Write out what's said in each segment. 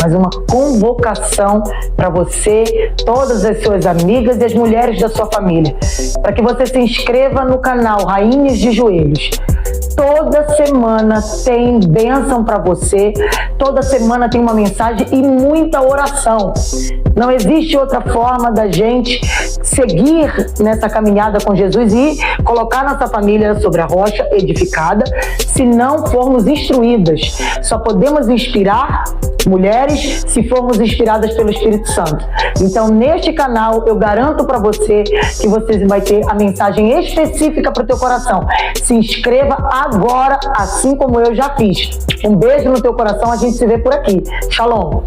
mas uma convocação para você, todas as suas amigas e as mulheres da sua família, para que você se inscreva no canal Rainhas de Joelhos. Toda semana tem bênção para você, toda semana tem uma mensagem e muita oração. Não existe outra forma da gente seguir nessa caminhada com Jesus e colocar nossa família sobre a rocha edificada se não formos instruídas. Só podemos inspirar mulheres se formos inspiradas pelo Espírito Santo. Então, neste canal, eu garanto para você que você vai ter a mensagem específica para o teu coração. Se inscreva agora, assim como eu já fiz. Um beijo no teu coração, a gente se vê por aqui. Shalom!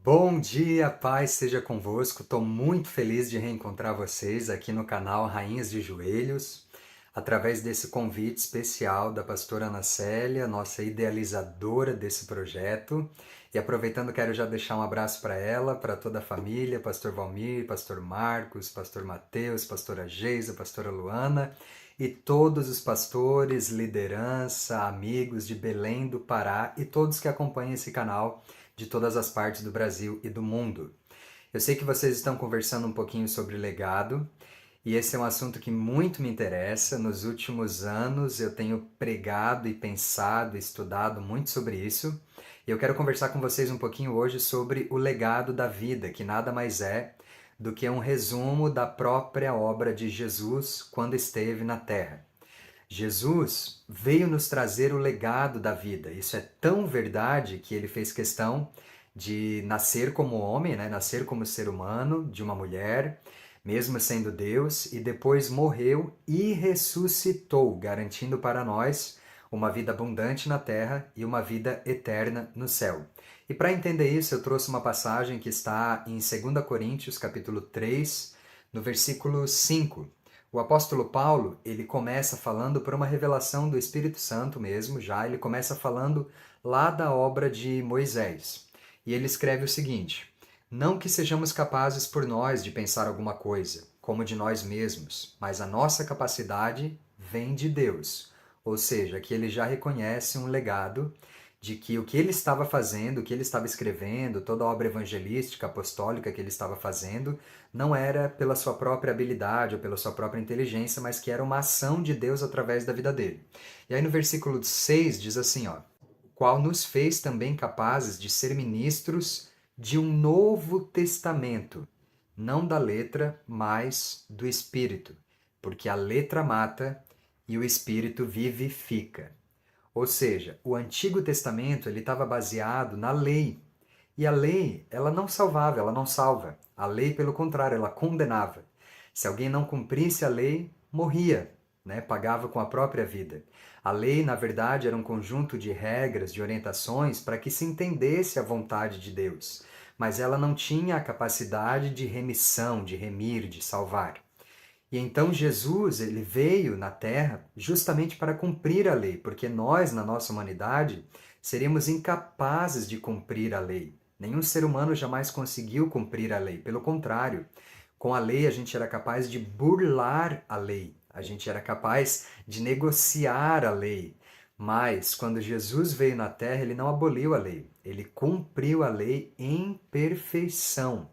Bom dia, paz seja convosco. Estou muito feliz de reencontrar vocês aqui no canal Rainhas de Joelhos, através desse convite especial da pastora Ana Célia, nossa idealizadora desse projeto. E aproveitando, quero já deixar um abraço para ela, para toda a família, pastor Valmir, pastor Marcos, pastor Mateus, pastora Geisa, pastora Luana e todos os pastores, liderança, amigos de Belém do Pará e todos que acompanham esse canal de todas as partes do Brasil e do mundo. Eu sei que vocês estão conversando um pouquinho sobre legado, e esse é um assunto que muito me interessa. Nos últimos anos eu tenho pregado e pensado e estudado muito sobre isso. E eu quero conversar com vocês um pouquinho hoje sobre o legado da vida, que nada mais é do que um resumo da própria obra de Jesus quando esteve na Terra. Jesus veio nos trazer o legado da vida. Isso é tão verdade que ele fez questão de nascer como homem, né? Nascer como ser humano, de uma mulher, mesmo sendo Deus, e depois morreu e ressuscitou, garantindo para nós uma vida abundante na terra e uma vida eterna no céu. E para entender isso, eu trouxe uma passagem que está em 2 Coríntios, capítulo 3, no versículo 5. O apóstolo Paulo, ele começa falando por uma revelação do Espírito Santo mesmo, ele começa falando lá da obra de Moisés. E ele escreve o seguinte: não que sejamos capazes por nós de pensar alguma coisa, como de nós mesmos, mas a nossa capacidade vem de Deus. Ou seja, que ele já reconhece um legado de que o que ele estava fazendo, o que ele estava escrevendo, toda a obra evangelística, apostólica que ele estava fazendo, não era pela sua própria habilidade ou pela sua própria inteligência, mas que era uma ação de Deus através da vida dele. E aí no versículo 6 diz assim, ó: qual nos fez também capazes de ser ministros de um novo testamento, não da letra, mas do Espírito, porque a letra mata e o Espírito vivifica. Ou seja, o Antigo Testamento ele estava baseado na lei. E a lei, ela não salvava, ela não salva. A lei, pelo contrário, ela condenava. Se alguém não cumprisse a lei, morria, né? Pagava com a própria vida. A lei, na verdade, era um conjunto de regras, de orientações para que se entendesse a vontade de Deus. Mas ela não tinha a capacidade de remissão, de remir, de salvar. E então Jesus, ele veio na Terra justamente para cumprir a lei, porque nós, na nossa humanidade, seríamos incapazes de cumprir a lei. Nenhum ser humano jamais conseguiu cumprir a lei. Pelo contrário, com a lei a gente era capaz de burlar a lei, a gente era capaz de negociar a lei. Mas quando Jesus veio na Terra, ele não aboliu a lei, ele cumpriu a lei em perfeição.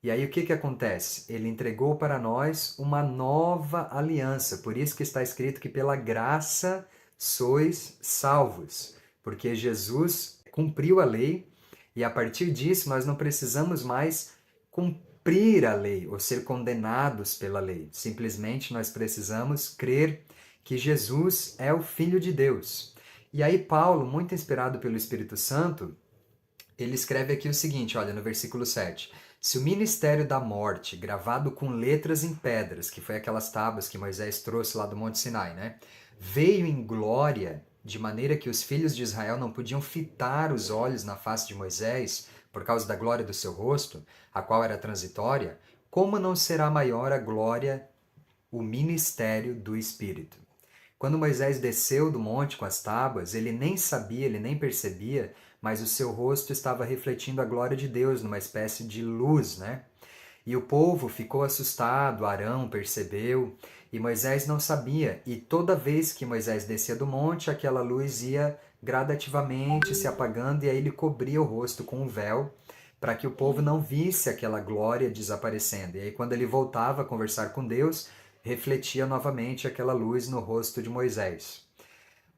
E aí o que acontece? Ele entregou para nós uma nova aliança. Por isso que está escrito que pela graça sois salvos. Porque Jesus cumpriu a lei e a partir disso nós não precisamos mais cumprir a lei ou ser condenados pela lei. Simplesmente nós precisamos crer que Jesus é o Filho de Deus. E aí Paulo, muito inspirado pelo Espírito Santo, ele escreve aqui o seguinte, olha, no versículo 7. Se o ministério da morte, gravado com letras em pedras, que foi aquelas tábuas que Moisés trouxe lá do Monte Sinai, né? Veio em glória, de maneira que os filhos de Israel não podiam fitar os olhos na face de Moisés, por causa da glória do seu rosto, a qual era transitória, como não será maior a glória, o ministério do Espírito? Quando Moisés desceu do monte com as tábuas, ele nem sabia, ele nem percebia, mas o seu rosto estava refletindo a glória de Deus numa espécie de luz, né? E o povo ficou assustado, Arão percebeu, e Moisés não sabia. E toda vez que Moisés descia do monte, aquela luz ia gradativamente se apagando, e aí ele cobria o rosto com um véu, para que o povo não visse aquela glória desaparecendo. E aí quando ele voltava a conversar com Deus, refletia novamente aquela luz no rosto de Moisés.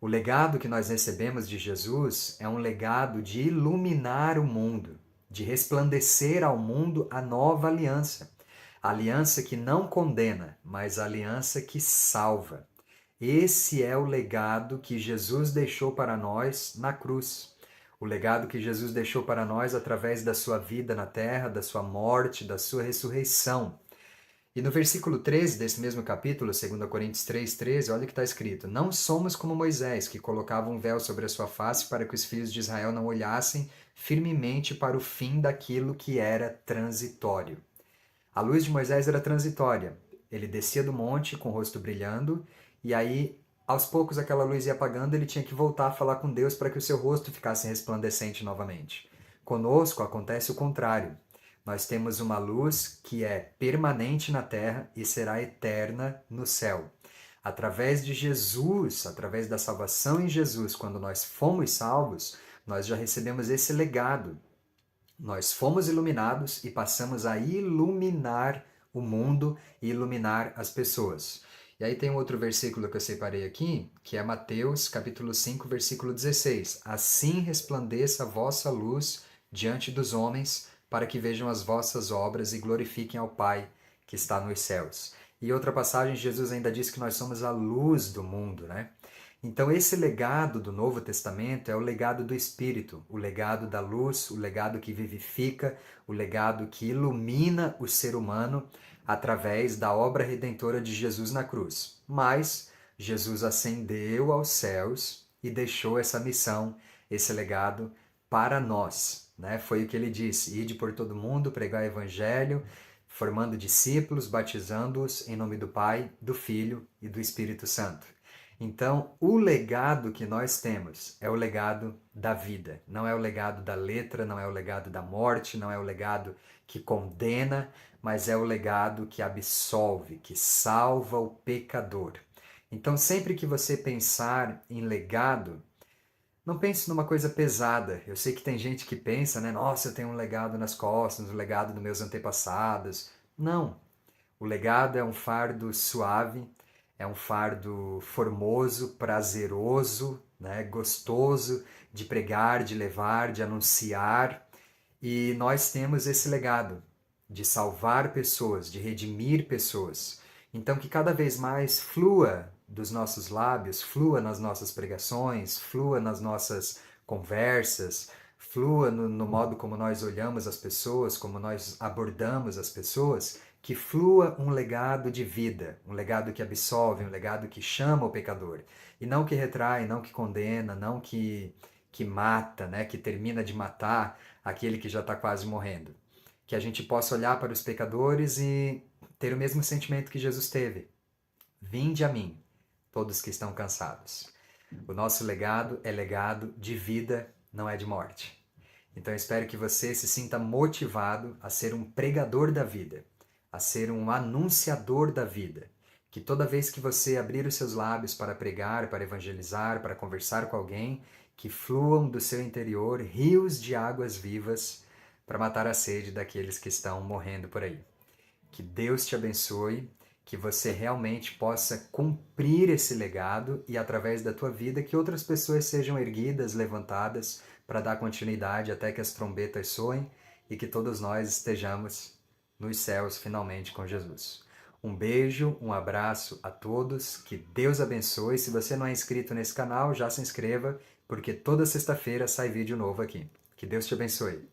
O legado que nós recebemos de Jesus é um legado de iluminar o mundo, de resplandecer ao mundo a nova aliança. A aliança que não condena, mas a aliança que salva. Esse é o legado que Jesus deixou para nós na cruz. O legado que Jesus deixou para nós através da sua vida na terra, da sua morte, da sua ressurreição. E no versículo 13 desse mesmo capítulo, 2 Coríntios 3,13, olha o que está escrito: Não somos como Moisés, que colocava um véu sobre a sua face para que os filhos de Israel não olhassem firmemente para o fim daquilo que era transitório. A luz de Moisés era transitória. Ele descia do monte com o rosto brilhando, e aí, aos poucos, aquela luz ia apagando, ele tinha que voltar a falar com Deus para que o seu rosto ficasse resplandecente novamente. Conosco acontece o contrário. Nós temos uma luz que é permanente na terra e será eterna no céu. Através de Jesus, através da salvação em Jesus, quando nós fomos salvos, nós já recebemos esse legado. Nós fomos iluminados e passamos a iluminar o mundo e iluminar as pessoas. E aí tem um outro versículo que eu separei aqui, que é Mateus, capítulo 5, versículo 16. Assim resplandeça a vossa luz diante dos homens, para que vejam as vossas obras e glorifiquem ao Pai que está nos céus. E outra passagem, Jesus ainda diz que nós somos a luz do mundo, né? Então esse legado do Novo Testamento é o legado do Espírito, o legado da luz, o legado que vivifica, o legado que ilumina o ser humano através da obra redentora de Jesus na cruz. Mas Jesus ascendeu aos céus e deixou essa missão, esse legado para nós. Né? Foi o que ele disse: ide por todo mundo, pregar o evangelho, formando discípulos, batizando-os em nome do Pai, do Filho e do Espírito Santo. Então, o legado que nós temos é o legado da vida. Não é o legado da letra, não é o legado da morte, não é o legado que condena, mas é o legado que absolve, que salva o pecador. Então, sempre que você pensar em legado, não pense numa coisa pesada. Eu sei que tem gente que pensa, né? Nossa, eu tenho um legado nas costas, um legado dos meus antepassados. Não. O legado é um fardo suave, é um fardo formoso, prazeroso, né? Gostoso de pregar, de levar, de anunciar. E nós temos esse legado de salvar pessoas, de redimir pessoas. Então, que cada vez mais flua dos nossos lábios, flua nas nossas pregações, flua nas nossas conversas, flua no modo como nós olhamos as pessoas, como nós abordamos as pessoas, que flua um legado de vida, um legado que absolve, um legado que chama o pecador. E não que retrai, não que condena, não que mata, né, que termina de matar aquele que já está quase morrendo. Que a gente possa olhar para os pecadores e ter o mesmo sentimento que Jesus teve. Vinde a mim, todos que estão cansados. O nosso legado é legado de vida, não é de morte. Então eu espero que você se sinta motivado a ser um pregador da vida, a ser um anunciador da vida. Que toda vez que você abrir os seus lábios para pregar, para evangelizar, para conversar com alguém, que fluam do seu interior rios de águas vivas para matar a sede daqueles que estão morrendo por aí. Que Deus te abençoe, que você realmente possa cumprir esse legado e, através da tua vida, que outras pessoas sejam erguidas, levantadas, para dar continuidade até que as trombetas soem e que todos nós estejamos nos céus finalmente com Jesus. Um beijo, um abraço a todos, que Deus abençoe. Se você não é inscrito nesse canal, já se inscreva, porque toda sexta-feira sai vídeo novo aqui. Que Deus te abençoe.